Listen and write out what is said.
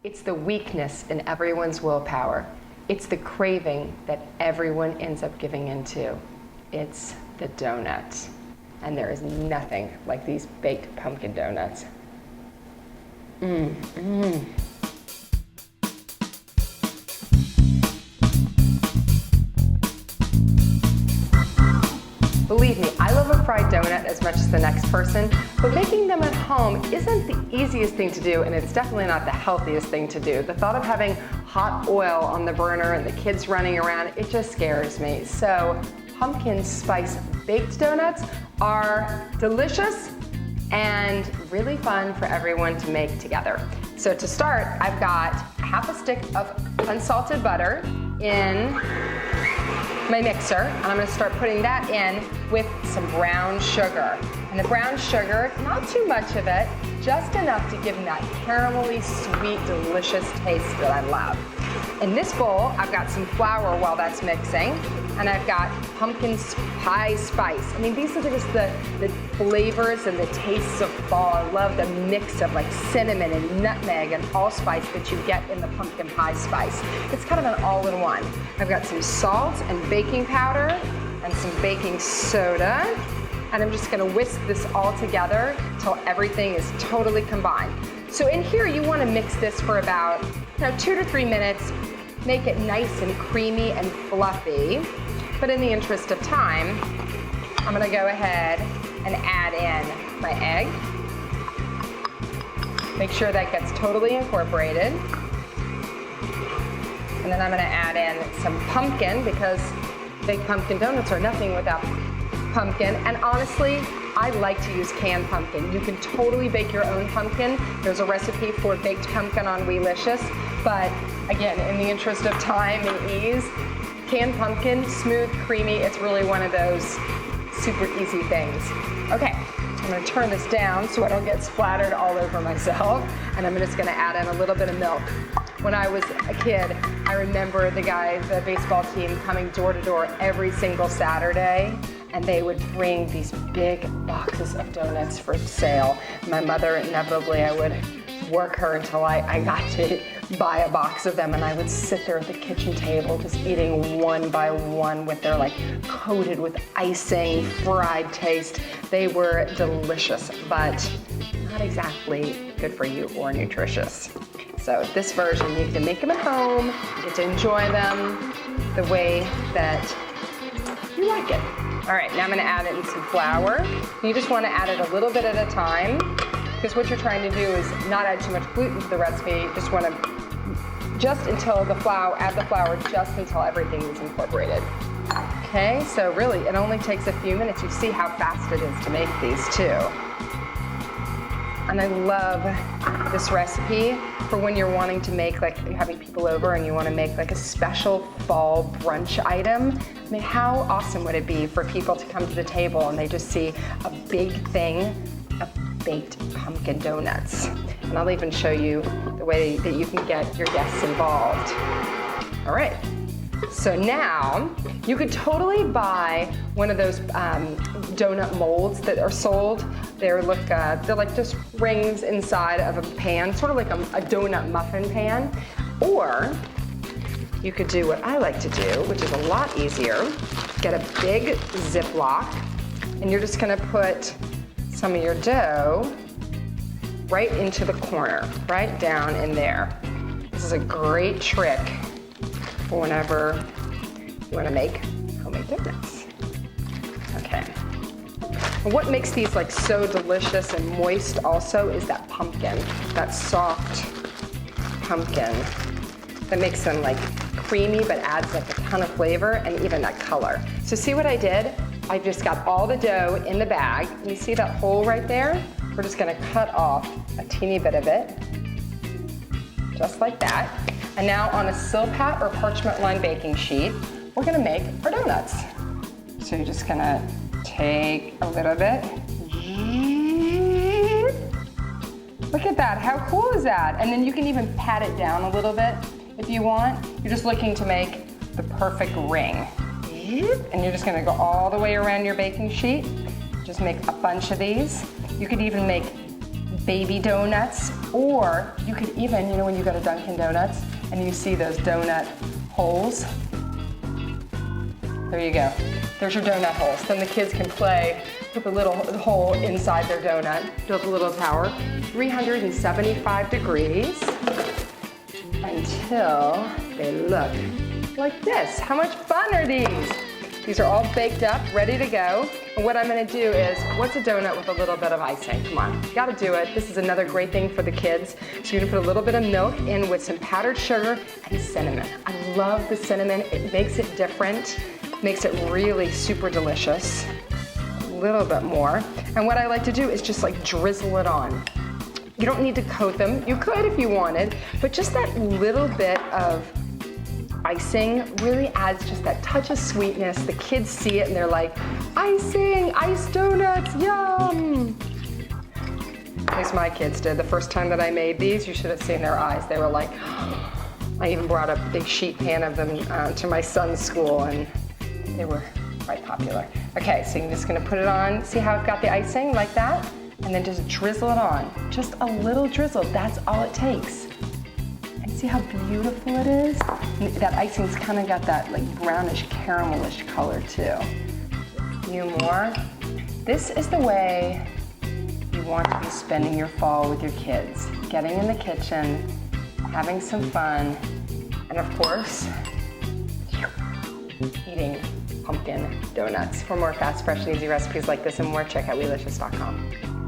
It's the weakness in everyone's willpower. It's the craving that everyone ends up giving into. It's the donut. And there is nothing like these baked pumpkin donuts. Believe me, I love a fried donut as much as the next person, but making them at home isn't the easiest thing to do, and it's definitely not the healthiest thing to do. The thought of having hot oil on the burner and the kids running around, it just scares me. So pumpkin spice baked donuts are delicious and really fun for everyone to make together. So to start, I've got half a stick of unsalted butter in my mixer, and I'm gonna start putting that in with some brown sugar. And the brown sugar, not too much of it, just enough to give them that caramelly sweet, delicious taste that I love. In this bowl, I've got some flour while that's mixing, and I've got pumpkin pie spice. I mean, these are just the flavors and the tastes of fall. I love the mix of like cinnamon and nutmeg and allspice that you get in the pumpkin pie spice. It's kind of an all-in-one. I've got some salt and baking powder and some baking soda, and I'm just gonna whisk this all together till everything is totally combined. So in here, you wanna mix this for about 2 to 3 minutes, make it nice and creamy and fluffy. But in the interest of time, I'm gonna go ahead and add in my egg. Make sure that gets totally incorporated. And then I'm gonna add in some pumpkin, because baked pumpkin donuts are nothing without pumpkin. And honestly, I like to use canned pumpkin. You can totally bake your own pumpkin. There's a recipe for baked pumpkin on Weelicious, but again, in the interest of time and ease, canned pumpkin, smooth, creamy, it's really one of those super easy things. Okay, I'm gonna turn this down so I don't get splattered all over myself, and I'm just gonna add in a little bit of milk. When I was a kid, I remember the baseball team coming door to door every single Saturday, and they would bring these big boxes of donuts for sale. My mother, inevitably, I would work her until I got to buy a box of them, and I would sit there at the kitchen table just eating one by one with their coated with icing, fried taste. They were delicious, but not exactly good for you or nutritious. So this version, you can make them at home, you get to enjoy them the way that you like it. All right, now I'm gonna add in some flour. You just wanna add it a little bit at a time, because what you're trying to do is not add too much gluten to the recipe. You just wanna, add the flour just until everything is incorporated. Okay, so really, it only takes a few minutes. You see how fast it is to make these too. And I love this recipe for when you're wanting to make, you're having people over and you want to make a special fall brunch item. I mean, how awesome would it be for people to come to the table and they just see a big thing of baked pumpkin donuts. And I'll even show you the way that you can get your guests involved. All right. So now, you could totally buy one of those donut molds that are sold. They're like just rings inside of a pan, sort of like a donut muffin pan. Or you could do what I like to do, which is a lot easier. Get a big Ziploc, and you're just gonna put some of your dough right into the corner, right down in there. This is a great trick for whenever you want to make homemade donuts. Okay. And what makes these so delicious and moist also is that pumpkin, that soft pumpkin that makes them creamy but adds a ton of flavor and even that color. So see what I did? I just got all the dough in the bag. You see that hole right there? We're just gonna cut off a teeny bit of it, just like that. And now on a Silpat or parchment lined baking sheet, we're gonna make our donuts. So you're just gonna take a little bit. Look at that, how cool is that? And then you can even pat it down a little bit if you want. You're just looking to make the perfect ring. And you're just gonna go all the way around your baking sheet. Just make a bunch of these. You could even make baby donuts, or you could even, you know when you go to Dunkin' Donuts and you see those donut holes? There you go. There's your donut holes. Then the kids can play with a little hole inside their donut. Build a little tower. 375 degrees until they look like this. How much fun are these? These are all baked up, ready to go. And what I'm gonna do is, what's a donut with a little bit of icing? Come on, you gotta do it. This is another great thing for the kids. So you're gonna put a little bit of milk in with some powdered sugar and cinnamon. I love the cinnamon. It makes it different, makes it really super delicious. A little bit more. And what I like to do is just like drizzle it on. You don't need to coat them. You could if you wanted, but just that little bit of icing really adds just that touch of sweetness. The kids see it and they're like, icing, iced donuts, yum. At least my kids did. The first time that I made these, you should have seen their eyes. They were like, I even brought a big sheet pan of them to my son's school, and they were quite popular. Okay, so you're just gonna put it on. See how I've got the icing like that? And then just drizzle it on. Just a little drizzle, that's all it takes. And see how beautiful it is? And that icing's kind of got that like brownish caramelish color too. A few more. This is the way you want to be spending your fall with your kids. Getting in the kitchen, having some fun, and of course, eating pumpkin donuts. For more fast, fresh, and easy recipes like this and more, check out Weelicious.com.